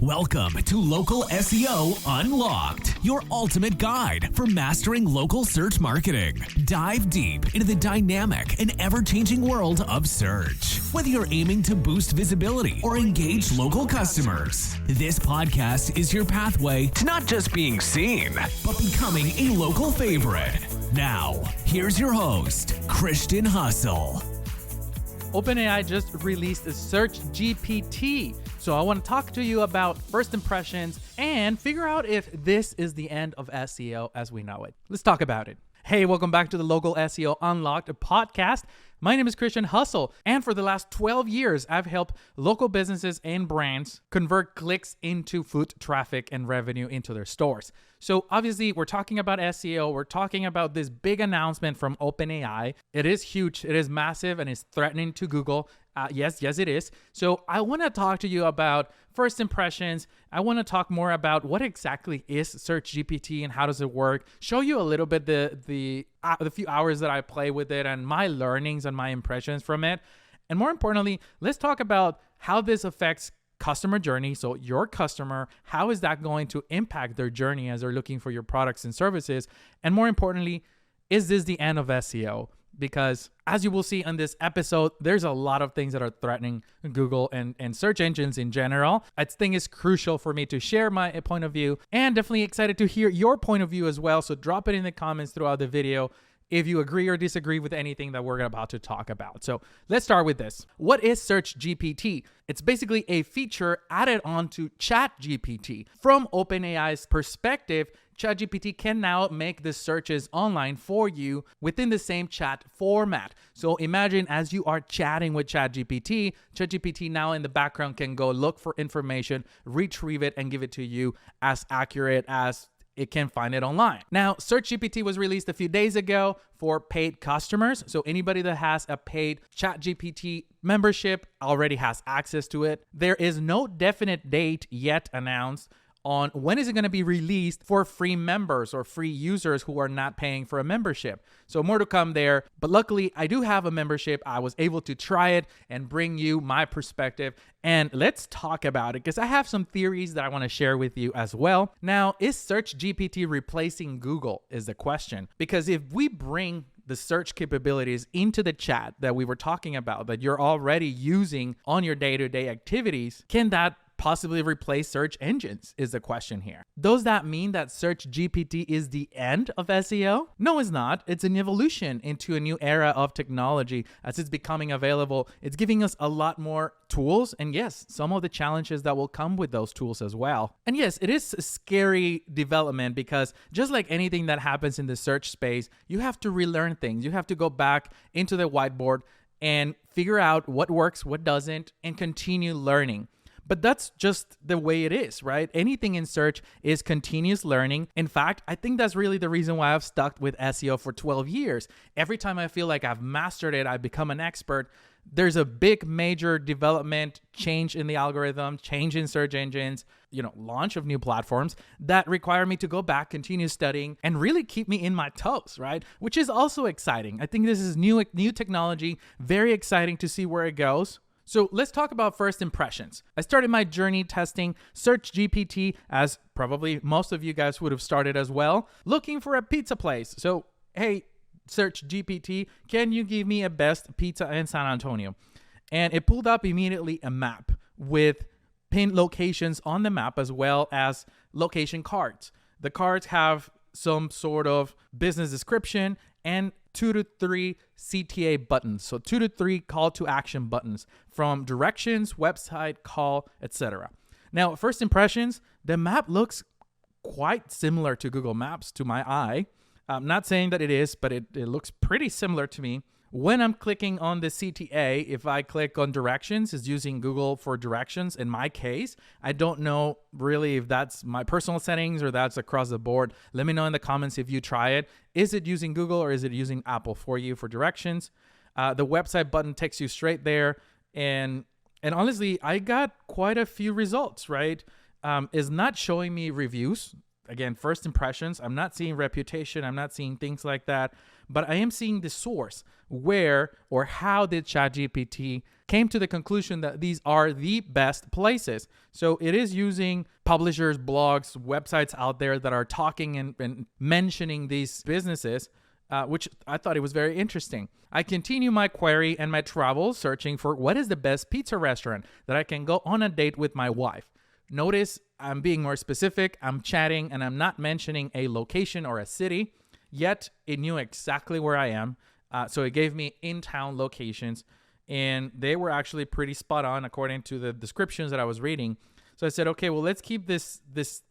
Welcome to Local SEO Unlocked, your ultimate guide for mastering local search marketing. Dive deep into the dynamic and ever-changing world of search. Whether you're aiming to boost visibility or engage local customers, this podcast is your pathway to not just being seen, but becoming a local favorite. Now, here's your host, Christian Hustle. OpenAI just released the Search GPT. So I want to talk to you about first impressions and figure out if this is the end of SEO as we know it. Let's talk about it. Hey, welcome back to the Local SEO Unlocked podcast. My name is Christian Hustle, and for the last 12 years, I've helped local businesses and brands convert clicks into foot traffic and revenue into their stores. So obviously, we're talking about SEO. We're talking about this big announcement from OpenAI. It is huge. It is massive, and it's threatening to Google. Yes, it is. So I want to talk to you about first impressions. I want to talk more about what exactly is Search GPT and how does it work. Show you a little bit the few hours that I play with it and my learnings and my impressions from it. And more importantly, let's talk about how this affects customer journey. So your customer, how is that going to impact their journey as they're looking for your products and services? And more importantly, is this the end of SEO? Because as you will see on this episode, there's a lot of things that are threatening Google and search engines in general. I think it's crucial for me to share my point of view, and definitely excited to hear your point of view as well. So drop it in the comments throughout the video if you agree or disagree with anything that we're about to talk about. So let's start with this. What is Search GPT? It's basically a feature added onto Chat GPT. From OpenAI's perspective, ChatGPT can now make the searches online for you within the same chat format. So imagine as you are chatting with ChatGPT, ChatGPT now in the background can go look for information, retrieve it, and give it to you as accurate as it can find it online. Now, Search GPT was released a few days ago for paid customers. So anybody that has a paid ChatGPT membership already has access to it. There is no definite date yet announced on when is it going to be released for free members or free users who are not paying for a membership. So more to come there. But luckily, I do have a membership. I was able to try it and bring you my perspective. And let's talk about it because I have some theories that I want to share with you as well. Now, is Search GPT replacing Google is the question. Because if we bring the search capabilities into the chat that we were talking about, that you're already using on your day-to-day activities, can that possibly replace search engines is the question here. Does that mean that Search GPT is the end of SEO? No, it's not. It's an evolution into a new era of technology as it's becoming available. It's giving us a lot more tools and yes, some of the challenges that will come with those tools as well. And yes, it is a scary development because just like anything that happens in the search space, you have to relearn things. You have to go back into the whiteboard and figure out what works, what doesn't, and continue learning. But that's just the way it is, right? Anything in search is continuous learning. In fact, I think that's really the reason why I've stuck with SEO for 12 years. Every time I feel like I've mastered it, I've become an expert, there's a big major development, change in the algorithm, change in search engines, launch of new platforms that require me to go back, continue studying, and really keep me in my toes, right? Which is also exciting. I think this is new technology, very exciting to see where it goes. So let's talk about first impressions. I started my journey testing Search GPT, as probably most of you guys would have started as well, looking for a pizza place. So, hey, Search GPT, can you give me a best pizza in San Antonio? And it pulled up immediately a map with pinned locations on the map as well as location cards. The cards have some sort of business description and 2 to 3 CTA buttons. So 2 to 3 call to action buttons from directions, website, call, etc. Now, first impressions, the map looks quite similar to Google Maps to my eye. I'm not saying that it is, but it looks pretty similar to me. When I'm clicking on the CTA, if I click on directions, it's using Google for directions. In my case, I don't know really if that's my personal settings or that's across the board. Let me know in the comments if you try it. Is it using Google or is it using Apple for you for directions? The website button takes you straight there. And honestly, I got quite a few results, right? It's not showing me reviews. again, first impressions. I'm not seeing reputation. I'm not seeing things like that. But I am seeing the source. Where or how did ChatGPT came to the conclusion that these are the best places? So it is using publishers, blogs, websites out there that are talking and mentioning these businesses, which I thought it was very interesting. I continue my query and my travels searching for what is the best pizza restaurant that I can go on a date with my wife. Notice I'm being more specific. I'm chatting and I'm not mentioning a location or a city. Yet it knew exactly where I am. So it gave me in-town locations, and they were actually pretty spot on according to the descriptions that I was reading. So I said, okay, well, let's keep this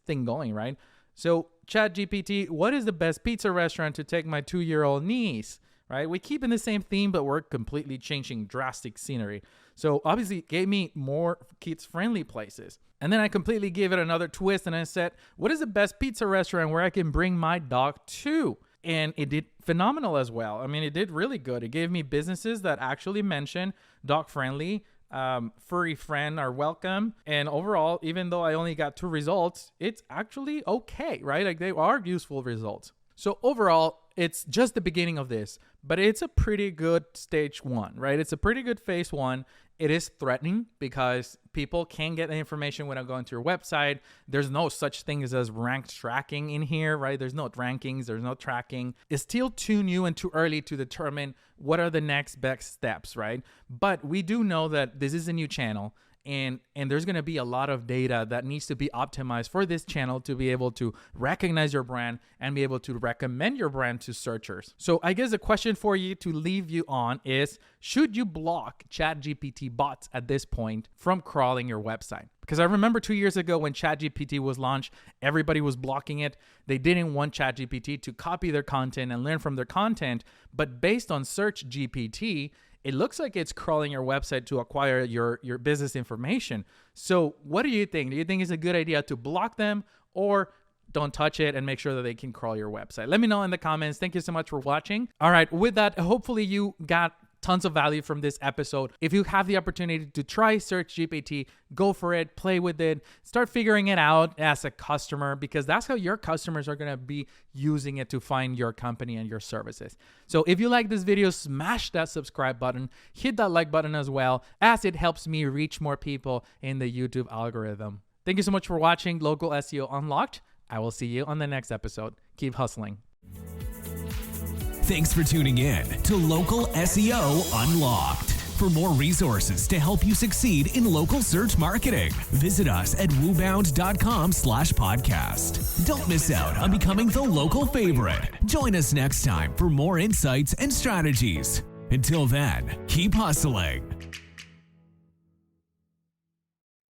thing going, right? So ChatGPT, what is the best pizza restaurant to take my 2-year-old niece, right? We keep in the same theme, but we're completely changing drastic scenery. So obviously it gave me more kids-friendly places. And then I completely gave it another twist, and I said, what is the best pizza restaurant where I can bring my dog to? And it did phenomenal as well. I mean, it did really good. It gave me businesses that actually mention dog-friendly, furry friend are welcome. And overall, even though I only got 2 results, it's actually okay, right? Like they are useful results. So overall, it's just the beginning of this, but it's a pretty good stage 1, right? It's a pretty good phase 1. It is threatening because people can get the information without going to your website. There's no such thing as ranked tracking in here, right? There's no rankings. There's no tracking. It's still too new and too early to determine what are the next best steps, right? But we do know that this is a new channel. And there's going to be a lot of data that needs to be optimized for this channel to be able to recognize your brand and be able to recommend your brand to searchers. So I guess the question for you to leave you on is, should you block ChatGPT bots at this point from crawling your website? Because I remember 2 years ago when ChatGPT was launched, everybody was blocking it. They didn't want ChatGPT to copy their content and learn from their content. But based on Search GPT, it looks like it's crawling your website to acquire your business information. So what do you think? Do you think it's a good idea to block them, or don't touch it and make sure that they can crawl your website? Let me know in the comments. Thank you so much for watching. All right, with that, hopefully you got tons of value from this episode. If you have the opportunity to try Search GPT, go for it, play with it, start figuring it out as a customer, because that's how your customers are going to be using it to find your company and your services. So if you like this video, smash that subscribe button, hit that like button as well, as it helps me reach more people in the YouTube algorithm. Thank you so much for watching Local SEO Unlocked. I will see you on the next episode. Keep hustling. Thanks for tuning in to Local SEO Unlocked. For more resources to help you succeed in local search marketing, visit us at woobound.com/podcast. Don't miss out on becoming the local favorite. Join us next time for more insights and strategies. Until then, keep hustling.